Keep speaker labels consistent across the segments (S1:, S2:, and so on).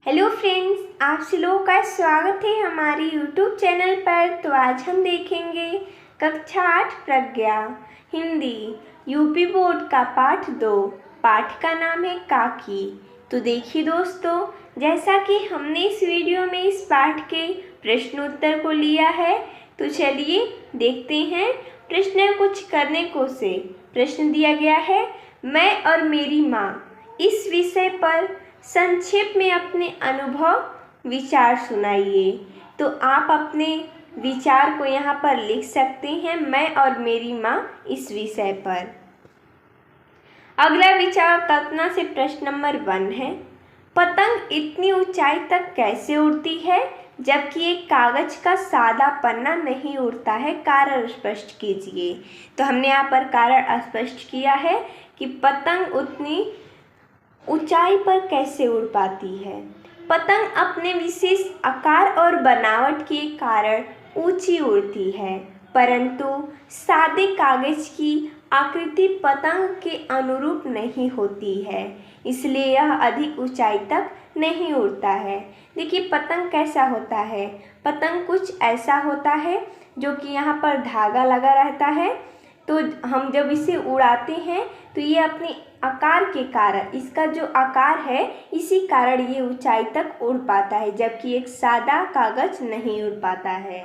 S1: Hello friends, आप सभी का स्वागत है हमारे यूट्यूब चैनल पर। तो आज हम देखेंगे कक्षा 8 प्रज्ञा हिंदी यूपी बोर्ड का पाठ 2। पाठ का नाम है काकी। तो देखिए दोस्तों, जैसा कि हमने इस वीडियो में इस पाठ के प्रश्नोत्तर को लिया है, तो चलिए देखते हैं। प्रश्न कुछ करने को से प्रश्न दिया गया है, मैं और मेरी माँ इस विषय पर संक्षेप में अपने अनुभव विचार सुनाइए। तो आप अपने विचार को यहाँ पर लिख सकते हैं, मैं और मेरी माँ इस विषय पर। अगला विचार कल्पना से प्रश्न नंबर 1 है, पतंग इतनी ऊंचाई तक कैसे उड़ती है जबकि एक कागज का सादा पन्ना नहीं उड़ता है? कारण स्पष्ट कीजिए। तो हमने यहाँ पर कारण स्पष्ट किया है कि पतंग उतनी ऊंचाई पर कैसे उड़ पाती है। पतंग अपने विशेष आकार और बनावट के कारण ऊंची उड़ती है, परंतु सादे कागज की आकृति पतंग के अनुरूप नहीं होती है, इसलिए यह अधिक ऊंचाई तक नहीं उड़ता है। देखिए पतंग कैसा होता है। पतंग कुछ ऐसा होता है जो कि यहाँ पर धागा लगा रहता है, तो हम जब इसे उड़ाते हैं तो ये अपने आकार के कारण, इसका जो आकार है इसी कारण ये ऊंचाई तक उड़ पाता है, जबकि एक सादा कागज नहीं उड़ पाता है।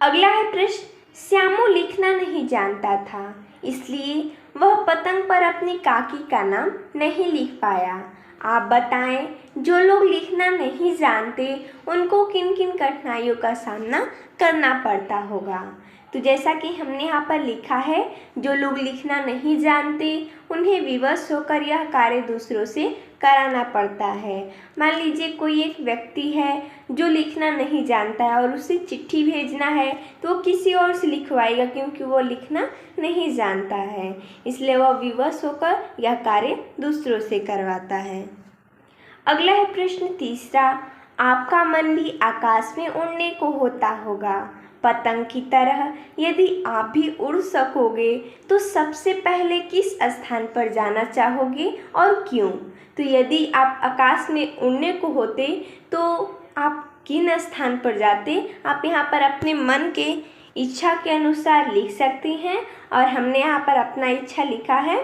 S1: अगला है प्रश्न, श्यामू लिखना नहीं जानता था, इसलिए वह पतंग पर अपनी काकी का नाम नहीं लिख पाया। आप बताएं, जो लोग लिखना नहीं जानते उनको किन किन कठिनाइयों का सामना करना पड़ता होगा? तो जैसा कि हमने यहाँ पर लिखा है, जो लोग लिखना नहीं जानते उन्हें विवश होकर यह कार्य दूसरों से कराना पड़ता है। मान लीजिए कोई एक व्यक्ति है जो लिखना नहीं जानता है और उसे चिट्ठी भेजना है, तो वो किसी और से लिखवाएगा क्योंकि वो लिखना नहीं जानता है, इसलिए वह विवश होकर यह कार्य दूसरों से करवाता है। अगला है प्रश्न तीसरा, आपका मन भी आकाश में उड़ने को होता होगा। पतंग की तरह यदि आप भी उड़ सकोगे तो सबसे पहले किस स्थान पर जाना चाहोगे और क्यों? तो यदि आप आकाश में उड़ने को होते तो आप किन स्थान पर जाते? आप यहाँ पर अपने मन के इच्छा के अनुसार लिख सकते हैं, और हमने यहाँ पर अपना इच्छा लिखा है।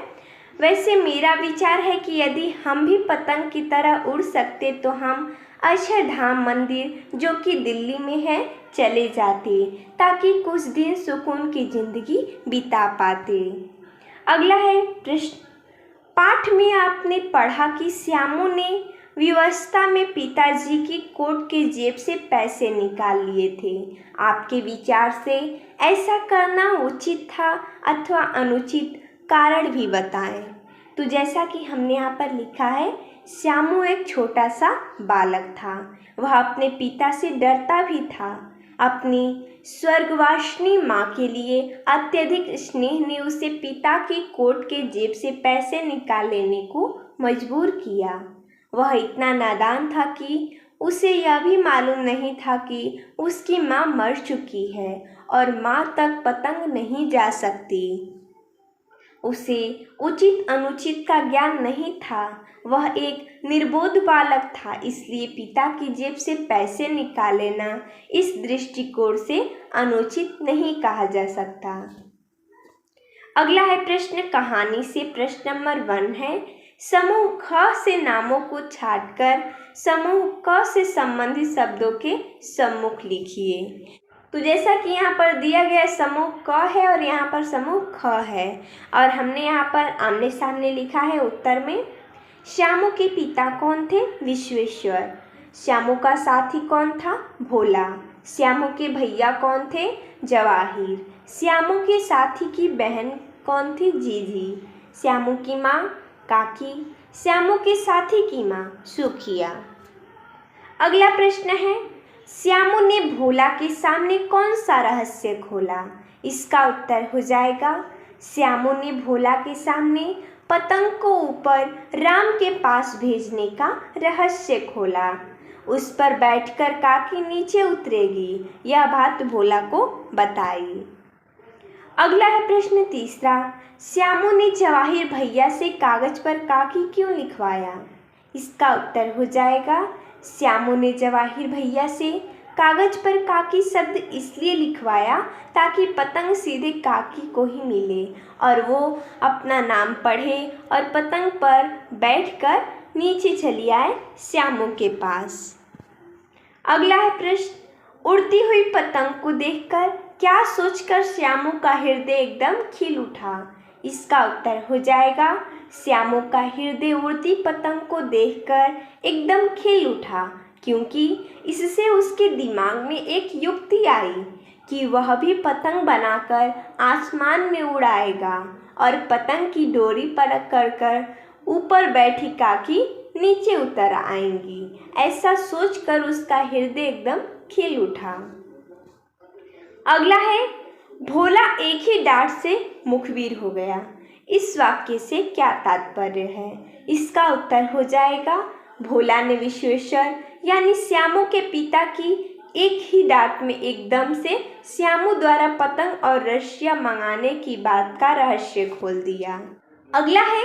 S1: वैसे मेरा विचार है कि यदि हम भी पतंग की तरह उड़ सकते तो हम अक्षरधाम मंदिर जो कि दिल्ली में है चले जाते, ताकि कुछ दिन सुकून की जिंदगी बिता पाते। अगला है प्रश्न, पाठ में आपने पढ़ा कि श्यामू ने विवशता में पिताजी की कोट के जेब से पैसे निकाल लिए थे। आपके विचार से ऐसा करना उचित था अथवा अनुचित? कारण भी बताएं। तो जैसा कि हमने यहाँ पर लिखा है, श्यामू एक छोटा सा बालक था, वह अपने पिता से डरता भी था। अपनी स्वर्गवासिनी माँ के लिए अत्यधिक स्नेह ने उसे पिता की कोट के जेब से पैसे निकाल लेने को मजबूर किया। वह इतना नादान था कि उसे यह भी मालूम नहीं था कि उसकी माँ मर चुकी है और माँ तक पतंग नहीं जा सकती। उसे उचित अनुचित का ज्ञान नहीं था, वह एक निर्बोध बालक था, इसलिए पिता की जेब से पैसे निकाल लेना इस दृष्टिकोण से अनुचित नहीं कहा जा सकता। अगला है प्रश्न कहानी से प्रश्न नंबर 1 है, समूह ख से नामों को छांटकर समूह क से संबंधित शब्दों के सम्मुख लिखिए। तो जैसा कि यहाँ पर दिया गया समूह क है और यहाँ पर समूह ख है, और हमने यहाँ पर आमने सामने लिखा है उत्तर में। श्यामू के पिता कौन थे? विश्वेश्वर। श्यामू का साथी कौन था? भोला। श्यामू के भैया कौन थे? जवाहिर। श्यामू के साथी की बहन कौन थी? जीजी। श्यामू की माँ काकी। श्यामू के साथी की माँ सुखिया। अगला प्रश्न है, श्यामू ने भोला के सामने कौन सा रहस्य खोला? इसका उत्तर हो जाएगा, श्यामू ने भोला के सामने पतंग को ऊपर राम के पास भेजने का रहस्य खोला। उस पर बैठकर काकी नीचे उतरेगी, यह बात भोला को बताई। अगला है प्रश्न तीसरा, श्यामू ने जवाहिर भैया से कागज पर काकी क्यों लिखवाया? इसका उत्तर हो जाएगा, श्यामू ने जवाहिर भैया से कागज पर काकी शब्द इसलिए लिखवाया ताकि पतंग सीधे काकी को ही मिले और वो अपना नाम पढ़े और पतंग पर बैठकर नीचे चली आए श्यामू के पास। अगला है प्रश्न, उड़ती हुई पतंग को देखकर क्या सोचकर श्यामू का हृदय एकदम खिल उठा? इसका उत्तर हो जाएगा श्यामू का हृदय उड़ती पतंग को देखकर एकदम खिल उठा, क्योंकि इससे उसके दिमाग में एक युक्ति आई कि वह भी पतंग बनाकर आसमान में उड़ाएगा और पतंग की डोरी पकड़ कर ऊपर बैठी काकी नीचे उतर आएंगी। ऐसा सोचकर उसका हृदय एकदम खिल उठा। अगला है, भोला एक ही डांट से मुखबिर हो गया। इस वाक्य से क्या तात्पर्य है? इसका उत्तर हो जाएगा भोला ने विश्वेश्वर यानी श्यामू के पिता की एक ही डांट में एकदम से श्यामू द्वारा पतंग और रस्सियां मंगाने की बात का रहस्य खोल दिया। अगला है,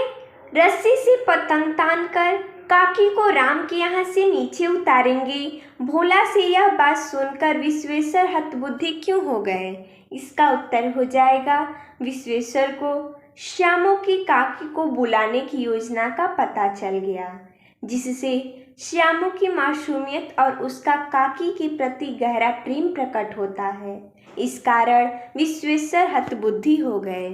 S1: रस्सी से पतंग तानकर काकी को राम के यहाँ से नीचे उतारेंगे। भोला से यह बात सुनकर विश्वेश्वर हतबुद्धि क्यों हो गए? इसका उत्तर हो जाएगा विश्वेश्वर को श्यामू की काकी को बुलाने की योजना का पता चल गया, जिससे श्यामू की मासूमियत और उसका काकी के प्रति गहरा प्रेम प्रकट होता है। इस कारण विश्वेश्वर हतबुद्धि हो गए।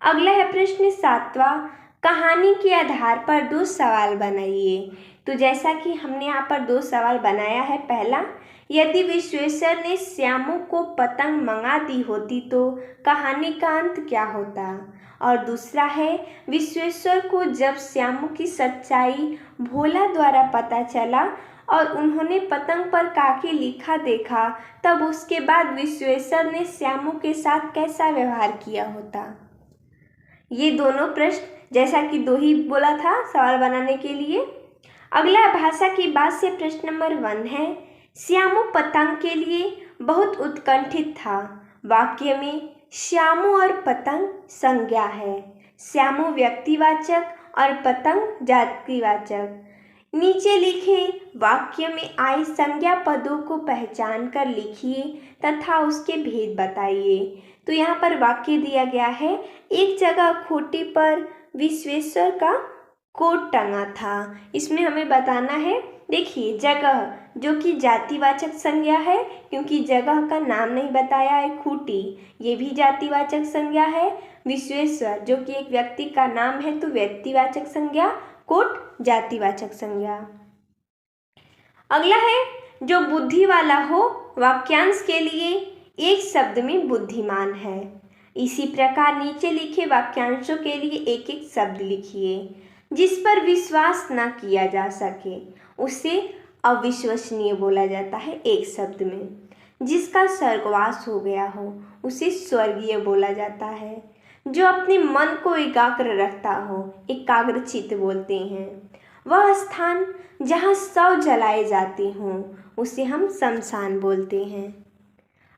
S1: अगला है प्रश्न 7वां, कहानी के आधार पर 2 सवाल बनाइए। तो जैसा कि हमने यहाँ पर 2 सवाल बनाया है। पहला, यदि विश्वेश्वर ने श्यामू को पतंग मंगा दी होती तो कहानी का अंत क्या होता? और दूसरा है, विश्वेश्वर को जब श्यामू की सच्चाई भोला द्वारा पता चला और उन्होंने पतंग पर काकी लिखा देखा, तब उसके बाद विश्वेश्वर ने श्यामू के साथ कैसा व्यवहार किया होता? ये दोनों प्रश्न जैसा कि 2 ही बोला था सवाल बनाने के लिए। अगला भाषा की बात से प्रश्न नंबर 1 है, श्यामू पतंग के लिए बहुत उत्कंठित था। वाक्य में श्यामू और पतंग संज्ञा है। श्यामू व्यक्तिवाचक और पतंग जातिवाचक। नीचे लिखे वाक्य में आई संज्ञा पदों को पहचान कर लिखिए तथा उसके भेद बताइए। तो यहाँ पर वाक्य दिया गया है, एक जगह खूंटी पर विश्वेश्वर का कोट टंगा था। इसमें हमें बताना है, देखिए जगह जो कि जातिवाचक संज्ञा है, क्योंकि जगह का नाम नहीं बताया है। खूंटी ये भी जातिवाचक संज्ञा है। विश्वेश्वर जो कि एक व्यक्ति का नाम है तो व्यक्तिवाचक संज्ञा। कोट जातिवाचक संज्ञा। अगला है, जो बुद्धि वाला हो वाक्यांश के लिए एक शब्द में बुद्धिमान है। इसी प्रकार नीचे लिखे वाक्यांशों के लिए एक एक शब्द लिखिए। जिस पर विश्वास न किया जा सके उसे अविश्वसनीय बोला जाता है एक शब्द में। जिसका स्वर्गवास हो गया हो उसे स्वर्गीय बोला जाता है। जो अपने मन को एकाग्र रखता हो एकाग्रचित्त बोलते हैं। वह स्थान जहाँ शव जलाए जाते हों उसे हम शमशान बोलते हैं।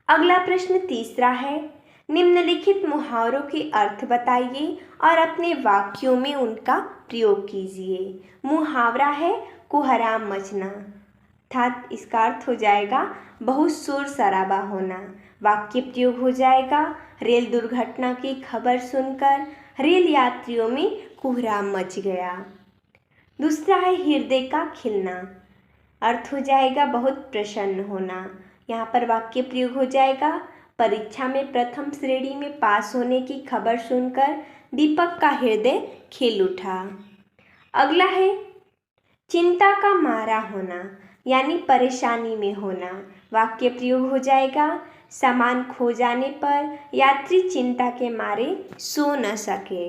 S1: अगला प्रश्न 3 है, निम्नलिखित मुहावरों के अर्थ बताइए और अपने वाक्यों में उनका प्रयोग कीजिए। मुहावरा है कोहराम मचना, अर्थात इसका अर्थ हो जाएगा बहुत शोर शराबा होना। वाक्य प्रयोग हो जाएगा, रेल दुर्घटना की खबर सुनकर रेल यात्रियों में कोहराम मच गया। दूसरा है हृदय का खिलना, अर्थ हो जाएगा बहुत प्रसन्न होना। यहाँ पर वाक्य प्रयोग हो जाएगा, परीक्षा में प्रथम श्रेणी में पास होने की खबर सुनकर दीपक का हृदय खिल उठा। अगला है चिंता का मारा होना, यानी परेशानी में होना। वाक्य प्रयोग हो जाएगा, सामान खो जाने पर यात्री चिंता के मारे सो न सके।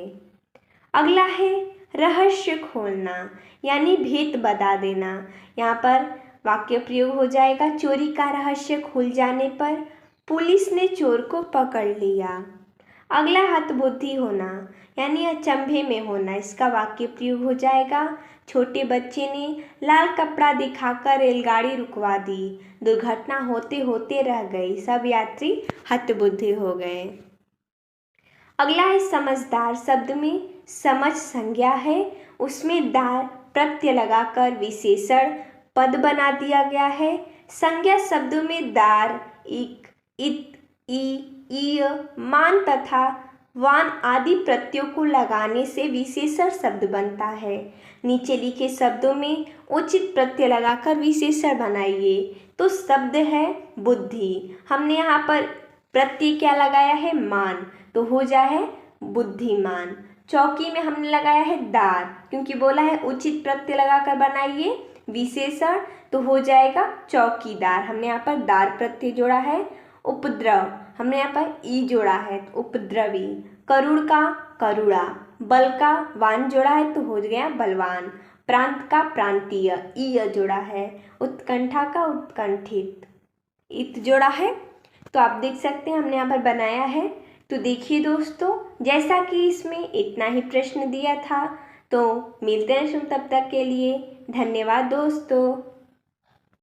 S1: अगला है रहस्य खोलना, यानी भेद बता देना। यहाँ पर वाक्य प्रयोग हो जाएगा, चोरी का रहस्य खुल जाने पर पुलिस ने चोर को पकड़ लिया। अगला हतबुद्धि होना, यानी अचंभे में होना। इसका वाक्य प्रयोग हो जाएगा, छोटे बच्चे ने लाल कपड़ा दिखाकर रेलगाड़ी रुकवा दी, दुर्घटना होते होते रह गई, सब यात्री हतबुद्धि हो गए। अगला है समझदार, शब्द में समझ संज्ञा है, उसमें दार प्रत्यय लगाकर विशेषण पद बना दिया गया है। संज्ञा शब्दों में दार, इक, इत, ई, ईय, मान तथा वान आदि प्रत्ययों को लगाने से विशेषण शब्द बनता है। नीचे लिखे शब्दों में उचित प्रत्यय लगाकर विशेषण बनाइए। तो शब्द है बुद्धि, हमने यहाँ पर प्रत्यय क्या लगाया है? मान, तो हो जाए बुद्धिमान। चौकी में हमने लगाया है दार, क्योंकि बोला है उचित प्रत्यय लगाकर बनाइए विशेषण, तो हो जाएगा चौकीदार। हमने यहाँ पर दार प्रत्यय जोड़ा है। उपद्रव, हमने यहाँ पर ई जोड़ा है, तो उपद्रवी। करुण का करुणा, बल का वान जोड़ा है, तो हो गया बलवान। प्रांत का प्रांतीय, ईय जोड़ा है। उत्कंठा का उत्कंठित, इत जोड़ा है। तो आप देख सकते हैं हमने यहाँ पर बनाया है। तो देखिए दोस्तों, जैसा कि इसमें इतना ही प्रश्न दिया था, तो मिलते हैं तब तक के लिए धन्यवाद दोस्तों।